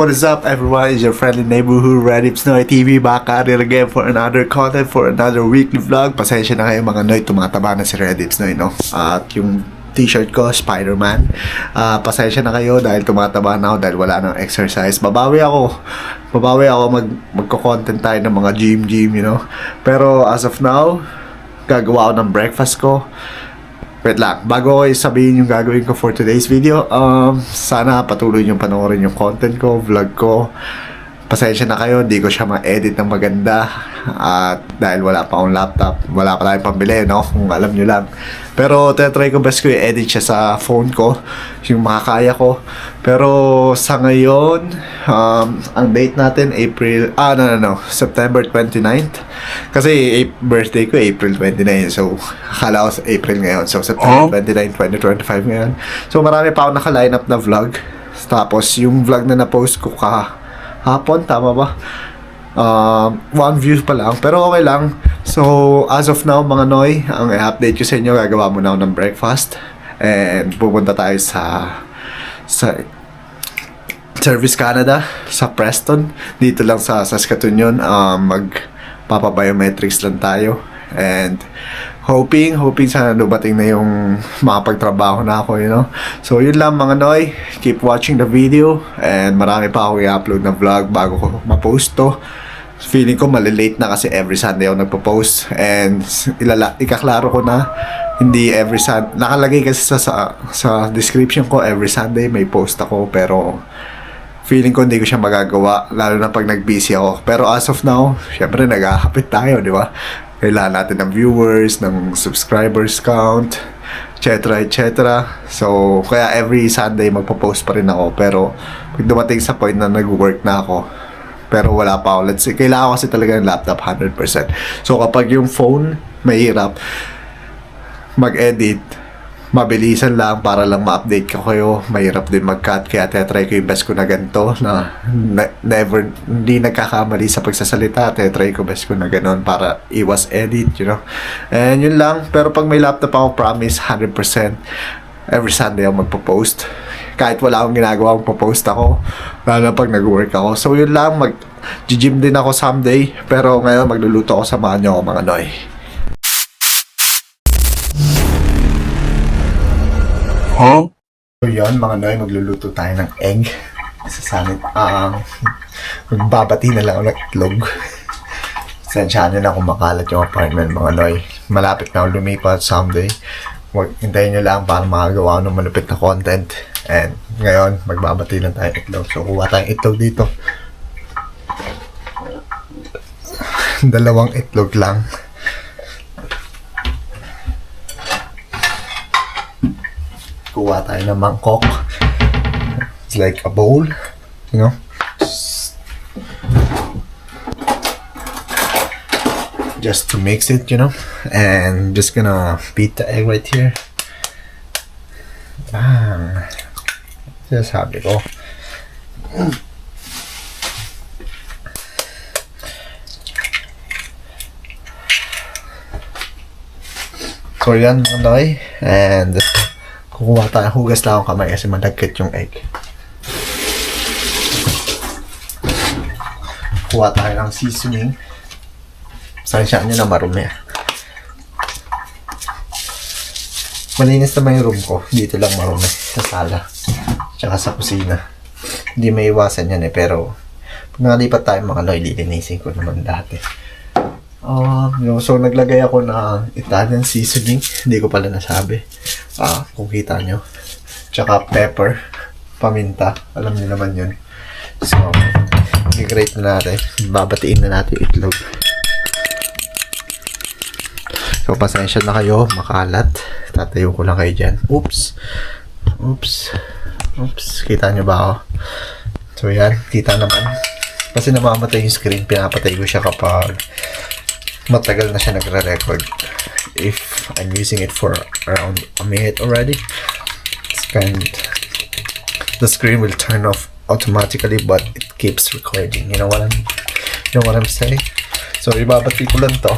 What is up, everyone? It's your friendly neighborhood Redips Noy TV, back at it again for another content, for another weekly vlog. Pasensya na kayo mga Noy, tumataba na si Redips Noy, no? At yung t-shirt ko, Spider-Man. Pasensya na kayo dahil tumataba na ako dahil wala nang exercise. Babawi ako magko-content tayo ng mga gym, you know? Pero as of now, gagawa ako ng breakfast ko. Wait lang, bago ko sabihin yung gagawin ko for today's video, sana patuloy yung panoorin yung content ko, vlog ko. Pasensya na kayo, di ko siya ma-edit ng maganda. At dahil wala pa akong laptop, wala pa tayong pambili, no? Kung alam nyo lang. Pero try ko best ko i-edit siya sa phone ko, yung makakaya ko. Pero sa ngayon, ang date natin, September 29th. Kasi birthday ko, April 29. So, akala ko sa April ngayon. So, September 29, 2025 ngayon. So, marami pa ako naka-line up na vlog. Tapos, yung vlog na na-post ko hapon, tama ba? 1 view pa lang, pero okay lang. So, as of now, mga Noy, ang i-update ko sa inyo, gagawa muna ako ng breakfast. And pupunta tayo sa Service Canada, sa Preston. Dito lang sa Saskatoon yun. Magpapabiometrics lang tayo. And hoping sana dumating na yung makapagtrabaho na ako, you know. So yun lang mga Noy, keep watching the video. And marami pa ako i-upload na vlog bago ko ma-post to. Feeling ko malilate na kasi every Sunday ako nagpo-post. And ikaklaro ko na, hindi every Sunday. Nakalagay kasi sa description ko, every Sunday may post ako. Pero feeling ko hindi ko siya magagawa, lalo na pag nag-busy ako. Pero as of now, syempre nag-ahapit tayo, di ba? Kailangan natin ng viewers, ng subscribers count, etc. So, kaya every Sunday magpo-post pa rin ako. Pero pag dumating sa point na nag-work na ako, pero wala pa ako, let's say, kailangan ko kasi talaga ng laptop 100%. So, kapag yung phone, mahirap mag-edit, mabilisan lang para lang ma-update ko kayo. Mahirap din mag-cut, kaya try ko yung best ko na ganito, na never, hindi nagkakamali sa pagsasalita. Try ko best ko na ganon para iwas edit, you know. And yun lang. Pero pag may laptop ako, promise 100% every Sunday ako magpo-post. Kahit wala akong ginagawa, magpo-post ako, lalo na pag nag-work ako. So yun lang, mag-gym din ako someday. Pero ngayon magluluto ako, samahan nyo ako mga Noy. So yun mga Noy, magluluto tayo ng egg sa sanit. Magbabati na lang ako ng itlog. Sensyahan nyo na kung makalat yung apartment mga Noy. Malapit na ako lumipat someday. Hintayin nyo lang para makagawa ng malupit na content. And ngayon, magbabati lang tayo ng itlog. So kuha tayong itlog dito. 2 itlog lang. Kuha tayo ng mangkok. It's like a bowl, you know. Just to mix it, you know. And just gonna beat the egg right here. Bang. Just sabi ko. So yan mga Noy. And kukuha tayo, hugas lang ang kamay kasi malagkit yung egg. Kuha tayo ng seasoning. Sansya nyo na marumi. Malinis naman yung room ko. Dito lang marumi. Sa sala. Tsaka sa kusina. Hindi may iwasan yan pero pag nakalipat tayo mga Noy, lilinisin ko naman dati. So naglagay ako ng Italian seasoning. Hindi ko pala nasabi. Kung kita nyo. Tsaka pepper, paminta. Alam niyo naman yun. So, i-grate na natin. Babatiin na natin yung itlog. So, pasensya na kayo. Makalat. Tatayo ko lang kayo dyan. Oops. Kita nyo ba ako? So, yan. Kita naman. Kasi namamatay yung screen. Pinapatay ko siya kapag matagal na siya nagre-record. If I'm using it for around a minute already, the screen will turn off automatically, but it keeps recording. You know what I'm saying? So ibabati ko lang to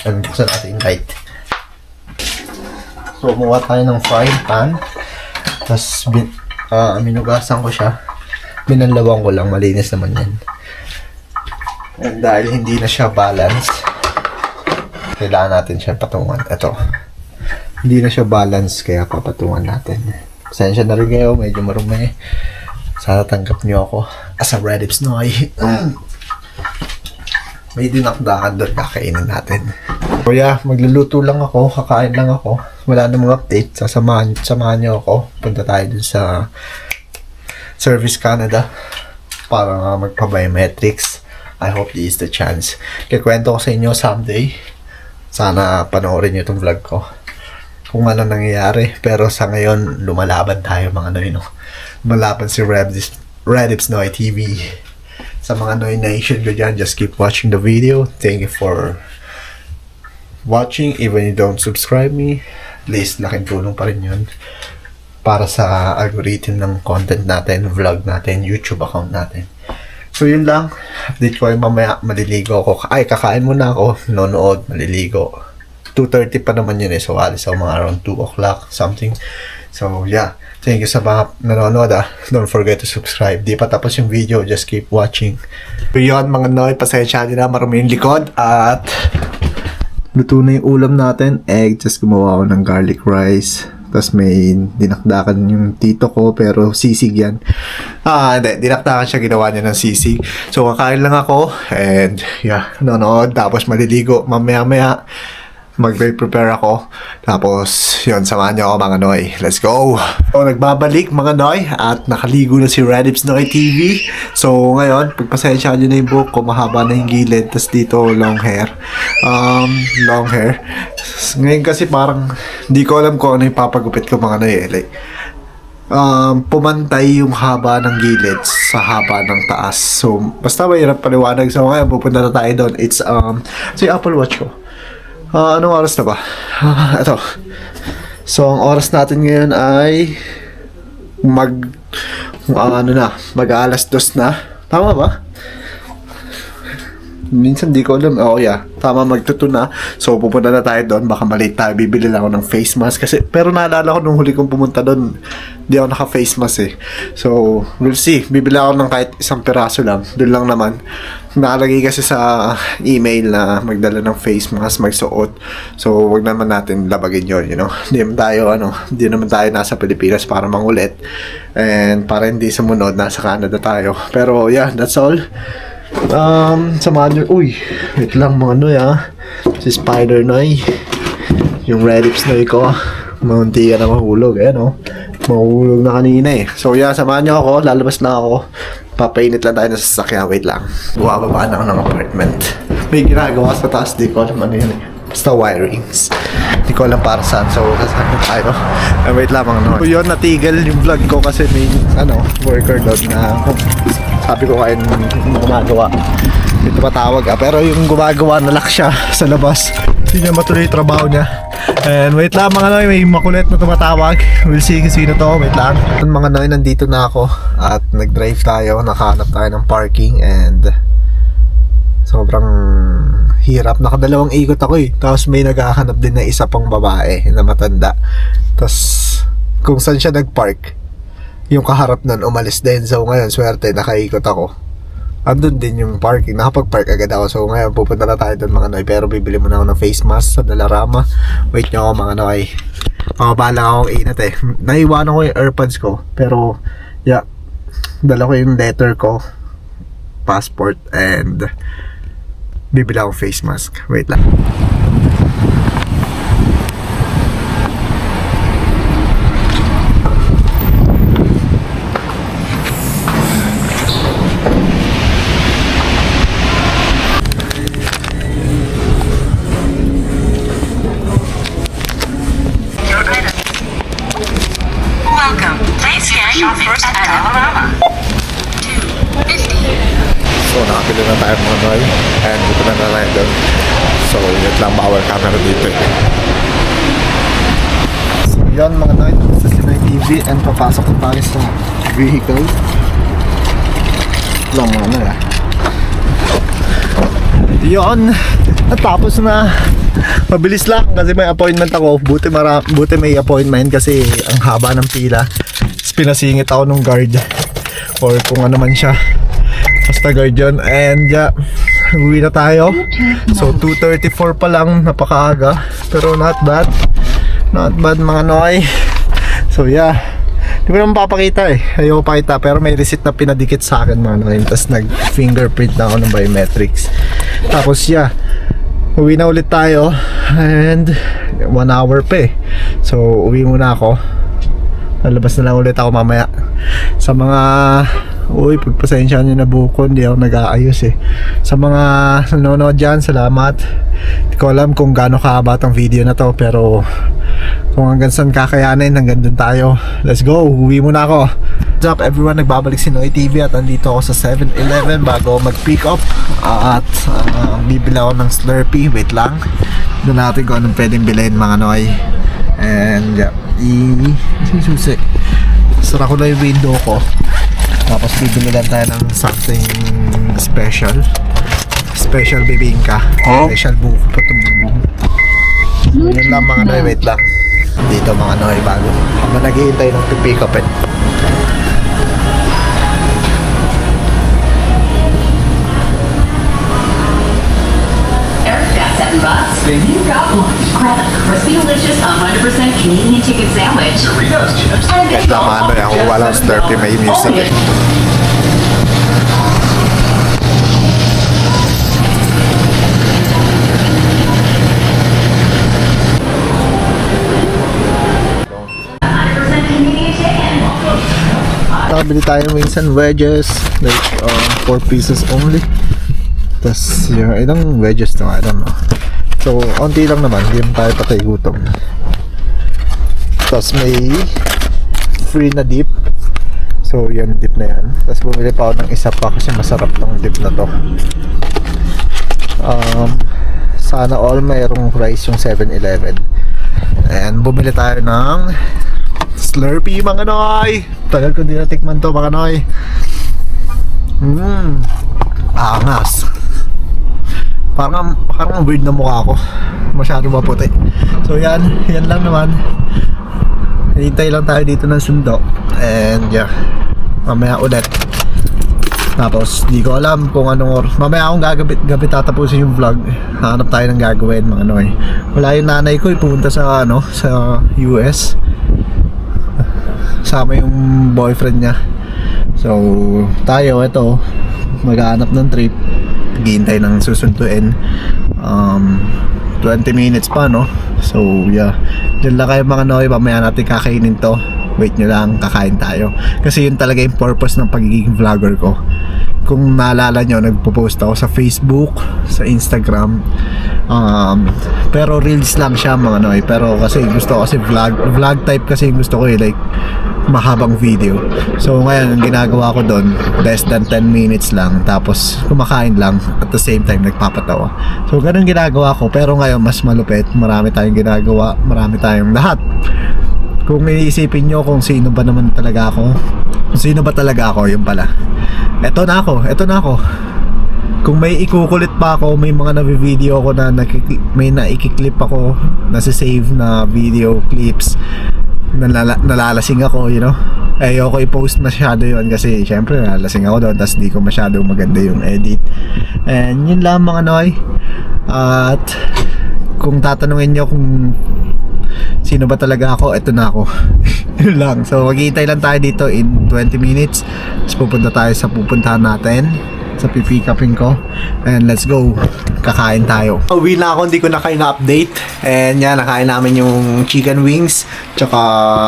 and buksan natin yung light. So kumuha tayo ng frying pan, tapos minugasan ko siya. Binalawang ko lang, malinis naman yan. And dahil hindi na siya balance, kailangan natin siya patungan. Ito. Hindi na siya balance, kaya papatungan natin. Pasensya na rin kayo, medyo marumi. Sana tanggap niyo ako as a Redips Noy. May dinakdakan doon, kakainin natin. So yeah, magluluto lang ako, kakain lang ako. Wala namang update, samahan niyo ako. Punta tayo dun sa Service Canada para nga magpa-biometrics. I hope this is the chance. Kikwento ko sa inyo someday. Sana panoorin niyo itong vlog ko kung ano nangyayari. Pero sa ngayon, lumalaban tayo mga Noy, no? Lumalaban si Redips Noy TV. Sa mga Noy Nation ko dyan, just keep watching the video. Thank you for watching. Even you don't subscribe me, please, laking tulong pa rin yun para sa algorithm ng content natin, vlog natin, YouTube account natin. So yun lang, update ko ay mamaya, maliligo ako. Ay, kakain muna ako, nonood, maliligo. 2:30 pa naman yun so alis ako mga around 2 o'clock something. So yeah, thank you sa mga nanonood Don't forget to subscribe. Di pa tapos yung video, just keep watching. So yun mga Noy, pasensya din na marami yung likod. At luto na yung ulam natin, egg, just gumawa ako ng garlic rice. Tapos may dinakdakan yung tito ko, pero sisig yan. Hindi, dinakdakan siya, ginawa niya ng sisig. So kakain lang ako, and yeah, nanonood, tapos maliligo, mamaya-maya mag-prepare ako. Tapos, yun, samahan niyo ako mga Noy. Let's go! So, nagbabalik mga Noy at nakaligo na si Redips Noy TV. So, ngayon, pagpasensya nyo na yung buhok ko, mahaba na yung gilid. Tapos dito, long hair. Long hair. Ngayon kasi parang, di ko alam kung ano yung papagupit ko mga Noy. Like, pumantay yung haba ng gilid sa haba ng taas. So, basta mahirap paliwanag. So, ngayon, pupunta na tayo doon. It's, so yung Apple Watch ko. Anong oras na ba? Ito. So, ang oras natin ngayon ay mag-alas 2 na. Tama ba? Minsan di ko alam. Oh yeah, tama, magtuto na. So, pupunta na tayo doon. Baka malate tayo. Bibili lang ako ng face mask. Kasi, pero naalala ko nung huli kong pumunta doon, di ako naka-face mask eh. So, we'll see. Bibili ako ng kahit isang piraso lang. Doon lang naman. Nakalagay kasi sa email na magdala ng face mask, magsuot. So, wag naman natin labagin yun, you know. Hindi naman tayo nasa Pilipinas para mangulit. And para hindi sumunod, nasa Canada tayo. Pero, yeah, that's all. Samahan nyo. Uy, wait lang mga Noy si Spider Noy, yung Redips Noy ko, maunti ka na mahulog mahulog na kanina eh. So yeah, samahan nyo ako, lalabas na ako, papainit lang tayo na sasakyan. Wait lang, bumababa na ako ng apartment, may ginagawa sa taas, di ko alam ano yun basta wirings, di ko alam para saan. So sasakyan tayo. Wait lang mga Noy. So yun, natigil yung vlog ko kasi may worker doon na sabi ko kayo gumagawa. May tumatawag pero yung gumagawa nalak siya sa labas. Hindi niya matuloy yung trabaho niya. And wait lang mga Noy, may makulit na tumatawag. We'll see kung sino to. Wait lang. Mga Noy, nandito na ako at nag-drive tayo. Nakahanap tayo ng parking and sobrang hirap. Nakadalawang ikot ako eh. Tapos may naghahanap din na isa pang babae na matanda. Tapos kung saan siya nag-park, yung kaharap nun umalis din. So ngayon, swerte, nakaikot ako. Andun din yung parking, nakapag-park agad ako. So ngayon, pupunta na tayo doon mga Noy. Pero bibili muna ako ng face mask sa Dalarama. Wait nyo ako mga Noy. Bala akong inat eh. Naiwanan ko yung earpods ko. Pero, yeah, dala ko yung letter ko, passport, and bibili akong face mask. Wait lang. So, nakapili na tayo mga Noy and dito na tayo doon. So, yun lang, bawal camera dito eh. So, yun mga Noy, sa Sinoy TV and papasok na tayo sa vehicle. Lang mga Noy Yun, natapos na. Mabilis lang kasi may appointment ako. Buti may appointment kasi ang haba ng pila. Pinasingit ako nung guard. or kung ano man siya. Basta guardian. And yeah, uwi na tayo. So 2:34 pa lang, napakaaga. Pero not bad. Not bad mga noy. So yeah, di ko naman papakita eh. Ayoko pakita, pero may receipt na pinadikit sa akin mga noy. Tapos nag fingerprint na ako ng biometrics. Tapos yeah, uwi na ulit tayo. And 1 hour pa eh. So uwi muna ako. Lalabas na lang ulit ako mamaya. Sa mga pagpasensya nyo na buko, hindi ako nag-aayos eh. Sa mga nanonood dyan, salamat. Hindi ko alam kung gaano kahaba tong video na to, pero kung hanggang saan kakayanin, hanggang dun tayo. Let's go, uwi muna ako. What's up everyone, nagbabalik si Noy TV at andito ako sa 7-Eleven bago mag-pick up. At bibili ako ng Slurpee, wait lang. Doon natin kung anong pwedeng bilhin mga Noy. And yeah, susi. Sara ko na yung window ko. Tapos bibili lang tayo ng something special. Special bibingka. Special buko. Yun lang mga Noy, wait lang. Dito mga Noy, bago naghihintay ng pick up eh. $7. Then you got lunch. Grab a crispy, delicious, 100% Canadian chicken sandwich. Doritos chips. Kahit lang mga Noy, ako walang Slurpee, may music eh. Bili tayo wings and wedges, like 4 pieces only. Tapos yung ilang wedges to, I don't know. So onti lang naman, hindi tayo patay gutom. Tapos may free na dip. So yan, dip na yan. Tapos bumili pa ako ng isa pa kasi masarap tong dip na to. Sana all mayroong rice yung 7-Eleven. And bumili tayo ng Slurpee mga Noy. Tagal ko din natikman to mga Noy. Angas. Parang weird na mukha ko. Masyado maputi. So yan lang naman. Hintay lang tayo dito ng sundo. And yeah, mamaya ulit. Tapos di ko alam kung anong oras. Mamaya akong gabi tatapusin yung vlog. Hanap tayo ng gagawin mga Noy. Wala yung nanay ko, pupunta sa sa US. Sama yung boyfriend niya. So tayo ito maghahanap ng trip, maghihintay ng susunduin. 20 minutes pa no. So yeah, dyan lang kayo mga Noy, mamaya natin kakainin to. Wait nyo lang, kakain tayo. Kasi yun talaga yung purpose ng pagiging vlogger ko. Kung naalala nyo, nagpo-post ako sa Facebook, sa Instagram. Pero reels lang siya mga Noy. Pero kasi gusto ko kasi vlog type kasi gusto ko like mahabang video. So ngayon, ang ginagawa ko doon, less than 10 minutes lang. Tapos kumakain lang, at the same time nagpapatawa. So ganun ginagawa ko. Pero ngayon, mas malupit. Marami tayong ginagawa. Marami tayong lahat. Kung iniisipin nyo kung sino ba naman talaga ako, kung sino ba talaga ako, yun pala. Eto na ako. Kung may ikukulit pa ako, may mga nabi-video ako na may naikiklip ako, nasa-save na video clips, nalalasing ako, you know. Ayoko i-post masyado yun kasi syempre nalalasing ako doon, tas di ko masyado maganda yung edit. And yun lang mga Noy. At kung tatanungin nyo kung sino ba talaga ako, eto na ako. Yun lang. So maghihintay lang tayo dito in 20 minutes. Tapos pupunta tayo sa pupuntahan natin, sa pipick upin ko. And let's go, kakain tayo. Uwi na ako, hindi ko na kayo na-update. And yan, nakain namin yung chicken wings, tsaka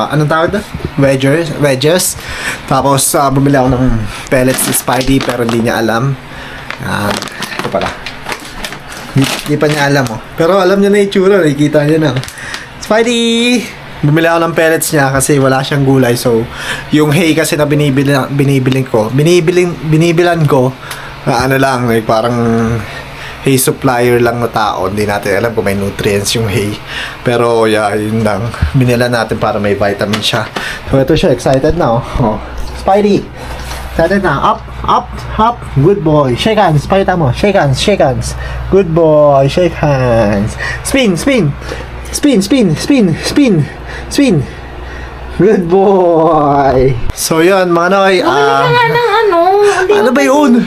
anong tawag na? Wedges. Tapos bumili ako ng pellets ni Spidey, pero hindi niya alam. Ito pala, hindi pa niya alam oh. Pero alam niya na yung itsura, nakikita niya na. Spidey! Bumili ako ng pellets niya kasi wala siyang gulay. So, yung hay kasi na binibilan ko, ano lang, like parang hay supplier lang na tao. Hindi natin alam kung may nutrients yung hay. Pero, yeah, yun lang. Binila natin para may vitamin siya. So, ito siya. Excited na, oh. Spidey! Excited na. Up. Good boy. Shake hands. Pakita mo. Shake hands. Good boy. Shake hands. Spin. Good boy! So yun, mga noy, Wala nga ng ano. ano ba yun?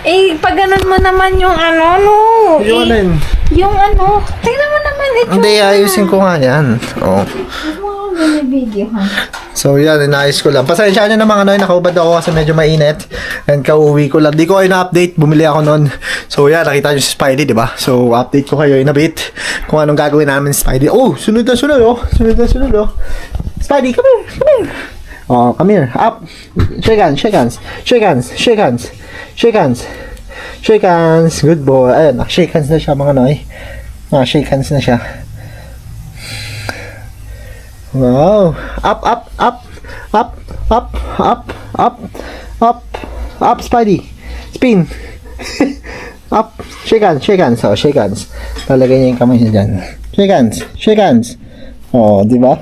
Eh, pag ganun mo naman yung ano, no. Yung ano yun? Yung ano. Tingnan mo naman ito. Hindi, ayusin ko nga yan. Oh. Huwag mo akong binibideo, ha? So yan, inayos ko lang. Pasensya nyo na mga noy, nakaubad ako kasi medyo mainit. And kauwi ko lang. Di ko kayo na-update, bumili ako noon. So yan, nakita nyo si Spidey, di ba? So update ko kayo in a bit kung anong gagawin namin si Spidey. Oh, sunod na sunod, oh. Sunod na sunod, oh. Spidey, come here, come here. Oh, come here. Up. Shake hands, shake hands. Shake hands, shake hands. Shake hands. Shake hands. Good boy. Ayun, shake hands na siya mga noy. Shake hands na siya. Wow. Up, up, up. Up, up, up, up, up, up, Spidey. Spin. Up. Shake hands, shake hands. Oh, shake hands. Talagay niya yung kamay niya dyan. Shake hands, shake hands. Oh, di ba?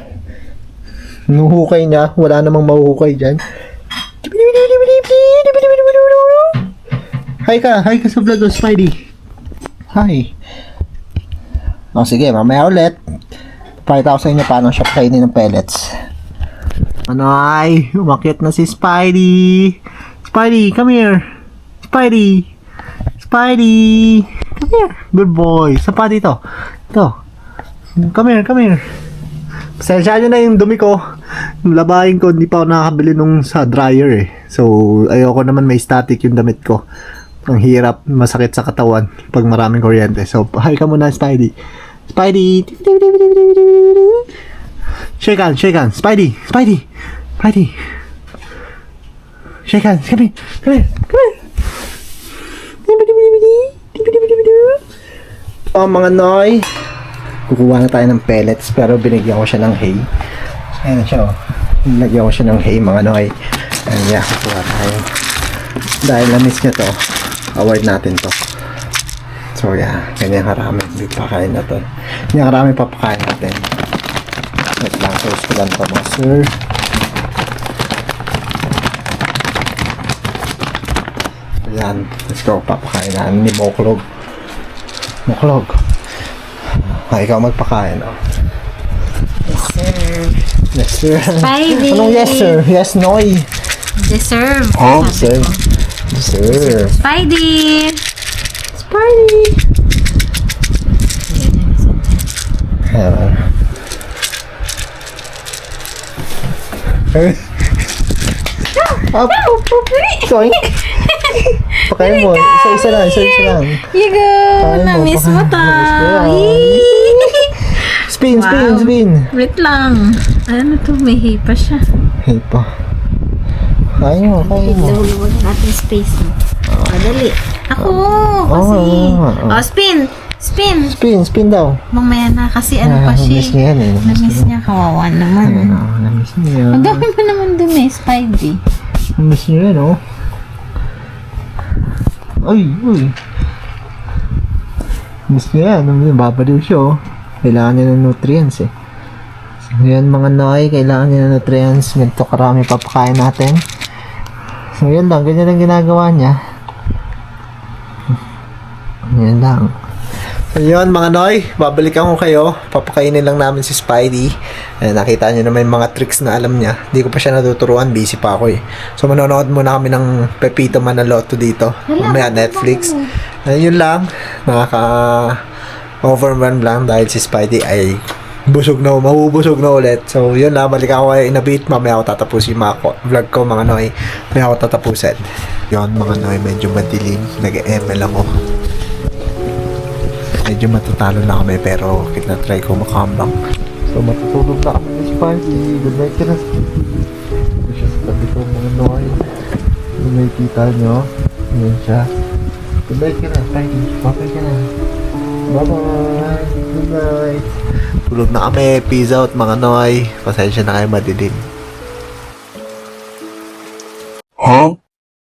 Nuhukay niya. Wala namang mahuhukay dyan. Hi ka sa vlog of Spidey. Hi. O sige, mamaya ulit. Pakita ko sa inyo paano siya kainin ng pellets. Ano ay, umakyat na si Spidey. Spidey, come here. Spidey. Spidey. Come here. Good boy. Sapa dito. Ito. Come here, come here. Pasensya nyo na yung dumi ko. Labahin ko, hindi pa ako nakakabili nung sa dryer eh. So, ayoko naman may static yung damit ko. Ang hirap, masakit sa katawan pag maraming kuryente. So, hi ka muna, Spidey. Spidey! Shake hands, shake hands. Spidey! Spidey! Spidey! Shake hands, come here! Come here! Come here! Oh, mga noy. Kukuha na tayo ng pellets pero binigyan ko siya ng hay. Ayan na siya, oh. Binigyan ko siya ng hay, mga noy. Ayan, yeah, kukuha tayo. Dahil na-miss niya to, award natin to. So, yeah, ganyan karami. Pakain na to. Ganyan karami papakain natin. Wait lang, close ko lang to, mga sir. Ayan, let's go. Papakain na ni Moklog. Moklog. Ikaw magpakain, oh. Yes, sir. Yes, sir. Spidey. Anong yes, sir? Yes, noy. Deserve. Oh, Sabi deserve. ko. Deserve. Spidey. Spidey. Ayan. Up. Soink. Pakain mo. Isa-isa lang. Isa-isa lang. You go. Pakain mo, Na-miss mo pakain. ta. Na-miss ko yan. Spin, spin, Wow. spin. Wait lang. Ano to? May hay pa siya. Hey pa. Kain mo, kain mo. Dahuluwag natin space mo. Madali. Ako. Kasi. Oh. Spin. Spin. Spin, spin daw. Mamaya na kasi ano pa siya. Na-miss niya yan eh. Na-miss niya. Kawawa naman. Na-miss niya. Ang dami mo naman dumi, Spidey. Na-miss niya yan, oh. Uy, uy. Miss niya yan. Babaliw siya, oh. Kailangan niya ng nutrients, eh. So, yan mga noy. Kailangan niya ng nutrients. Ganito karami papakain natin. So, yan lang. Ganyan lang ginagawa niya. Yan lang. So, yun mga noy. Babalikan ko kayo. Papakainin lang namin si Spidey. Nakita niyo naman yung mga tricks na alam niya. Hindi ko pa siya natuturuan. Busy pa ako, eh. So, manonood muna kami ng Pepito Manaloto dito. Mamaya Netflix. Yun lang. Overwhelmed lang dahil si Spidey ay mabubusog na ulit. So, yun lang. Balik ako kayo in a bit. Mamaya ako tatapusin yung mga vlog ko, mga noy. Mamaya ako tatapusin. Yun, mga noy. Medyo madilim. Nag-ML ako. Medyo matatalo na kami pero kinatry ko makambang. So, matutulog na kami ni Spidey. Good night ka na. Ito siya sa tabi ko, mga noy. Kung nakikita nyo, yun siya. Good night ka na, Spidey. Bye-bye ka na. Bye-bye. Good night. Tulog na kami. Peace out, mga noy. Pasensya na kayo madilim. Huh?